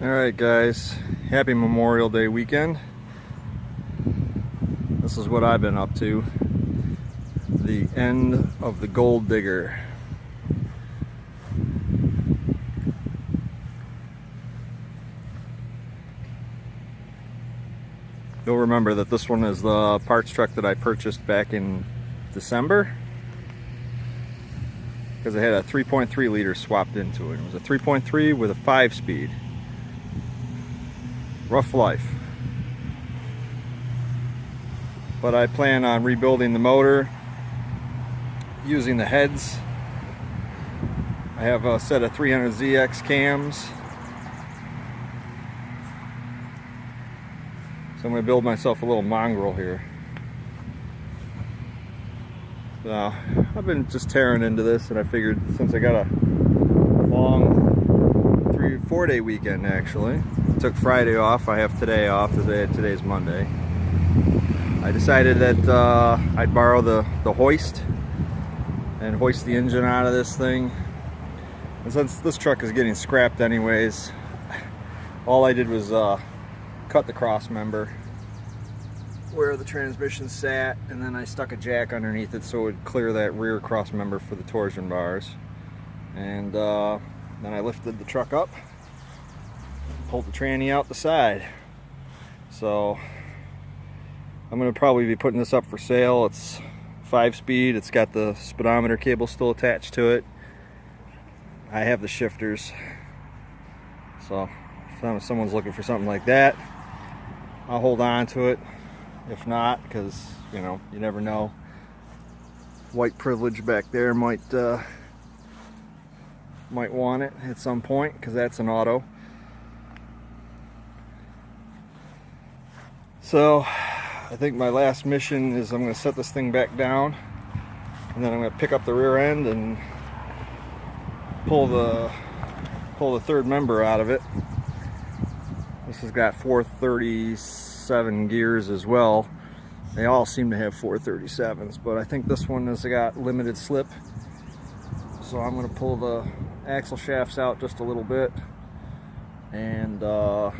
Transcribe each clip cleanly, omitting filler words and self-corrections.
Alright guys, happy Memorial Day weekend. This is what I've been up to. The end of the gold digger. You'll remember that this one is the parts truck that I purchased back in December, because it had a 3.3 liter swapped into it. It was a 3.3 with a 5-speed. Rough life. But I plan on rebuilding the motor using the heads. I have a set of 300ZX cams. So I'm going to build myself a little mongrel here. So I've been just tearing into this, and I figured since I got a long 3-4 day weekend actually. Took Friday off. I have today off. Today's Monday. I decided that I'd borrow the hoist and hoist the engine out of this thing. And since this truck is getting scrapped anyways, all I did was cut the cross member where the transmission sat, and then I stuck a jack underneath it so it would clear that rear cross member for the torsion bars. And then I lifted the truck up, pulled the tranny out the side. So I'm going to probably be putting this up for sale. It's 5-speed. It's got the speedometer cable still attached to it. I have the shifters. So if someone's looking for something like that, I'll hold on to it. If not, because you know, you never know. White privilege back there might want it at some point, because that's an auto. So I think my last mission is I'm going to set this thing back down, and then I'm going to pick up the rear end and pull the third member out of it. This has got 437 gears as well. They all seem to have 437s, but I think this one has got limited slip. So I'm going to pull the axle shafts out just a little bit, and then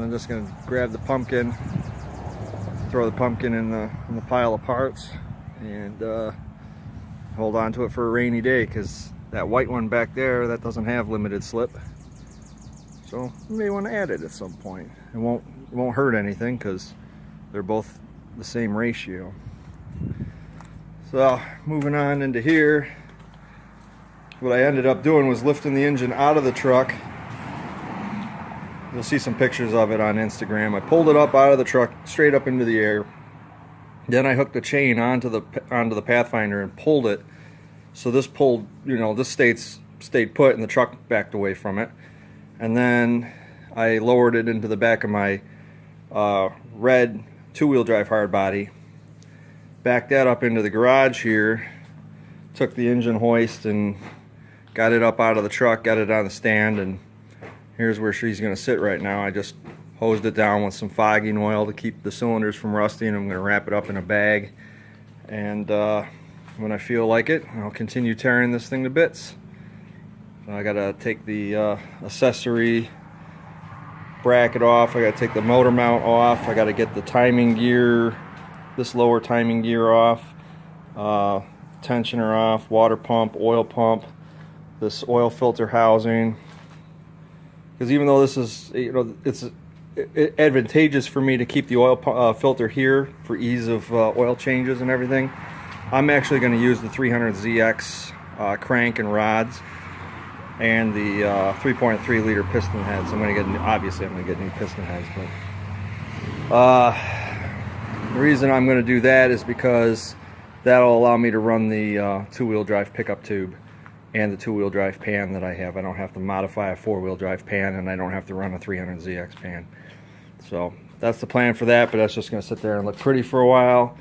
I'm just going to grab the pumpkin, throw the pumpkin in the pile of parts, and hold on to it for a rainy day, because that white one back there, that doesn't have limited slip. So you may want to add it at some point. It won't hurt anything, because they're both the same ratio. So moving on into here, what I ended up doing was lifting the engine out of the truck. You'll see some pictures of it on Instagram. I pulled it up out of the truck, straight up into the air. Then I hooked the chain onto the Pathfinder and pulled it. So this pulled, you know, this stayed put, and the truck backed away from it. And then I lowered it into the back of my red 2-wheel drive hardbody. Backed that up into the garage here. Took the engine hoist and got it up out of the truck, got it on the stand, and here's where she's going to sit right now. I just hosed it down with some fogging oil to keep the cylinders from rusting. I'm going to wrap it up in a bag, and when I feel like it, I'll continue tearing this thing to bits. So I got to take the accessory bracket off. I got to take the motor mount off. I got to get the timing gear, this lower timing gear off, tensioner off, water pump, oil pump, this oil filter housing. Because even though this is, you know, it's advantageous for me to keep the oil filter here for ease of oil changes and everything, I'm actually going to use the 300ZX crank and rods and the 3.3 liter piston heads. I'm going to get, obviously I'm going to get new piston heads, but the reason I'm going to do that is because that'll allow me to run the 2-wheel drive pickup tube and the 2-wheel drive pan that I have. I don't have to modify a 4-wheel drive pan, and I don't have to run a 300ZX pan. So that's the plan for that, but that's just going to sit there and look pretty for a while.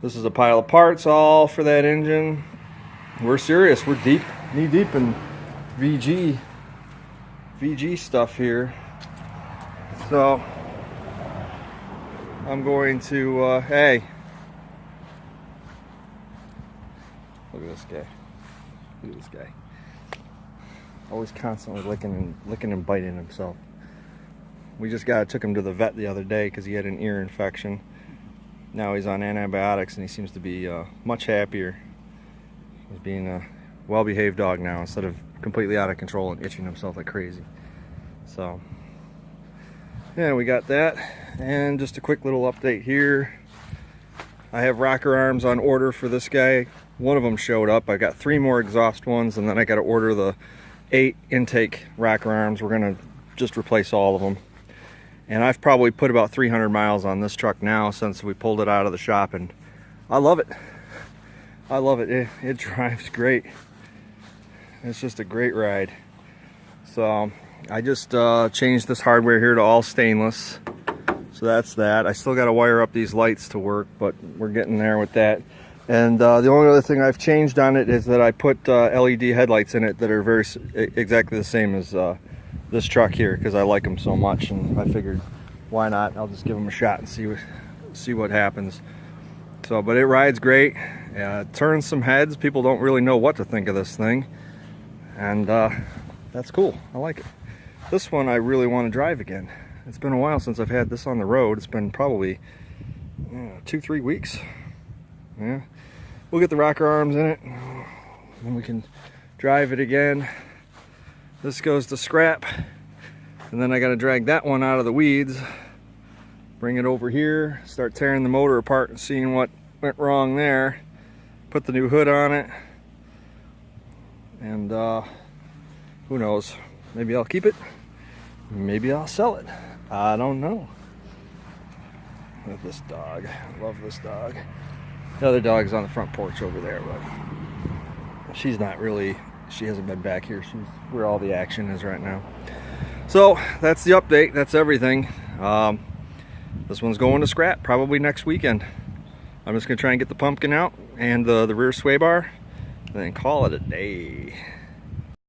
This is a pile of parts all for that engine. We're serious. We're deep, knee deep in VG stuff here. So I'm going to, hey, look at this guy. Look at this guy. Always constantly licking and biting himself. We just took him to the vet the other day because he had an ear infection. Now he's on antibiotics and he seems to be much happier. He's being a well-behaved dog now instead of completely out of control and itching himself like crazy. So yeah, we got that. And just a quick little update here. I have rocker arms on order for this guy. One of them showed up. I got 3 more exhaust ones, and then I got to order the 8 intake rocker arms. We're gonna just replace all of them. And I've probably put about 300 miles on this truck now since we pulled it out of the shop, and I love it. I love it. It drives great. It's just a great ride. So I just changed this hardware here to all stainless. So that's that. I still got to wire up these lights to work, but we're getting there with that. And the only other thing I've changed on it is that I put LED headlights in it that are exactly the same as this truck here, because I like them so much, and I figured why not? I'll just give them a shot and see what happens. So, but it rides great. It turns some heads. People don't really know what to think of this thing, and that's cool. I like it. This one I really want to drive again. It's been a while since I've had this on the road. It's been probably 2-3 weeks. Yeah, we'll get the rocker arms in it, and we can drive it again. This goes to scrap, and then I got to drag that one out of the weeds, bring it over here, start tearing the motor apart and seeing what went wrong there, put the new hood on it, and who knows, maybe I'll keep it, maybe I'll sell it, I don't know. Look at this dog, I love this dog. The other dog's on the front porch over there, but she's not really, she hasn't been back here. She's where all the action is right now. So that's the update, that's everything. This one's going to scrap probably next weekend. I'm just gonna try and get the pumpkin out and the rear sway bar and then call it a day.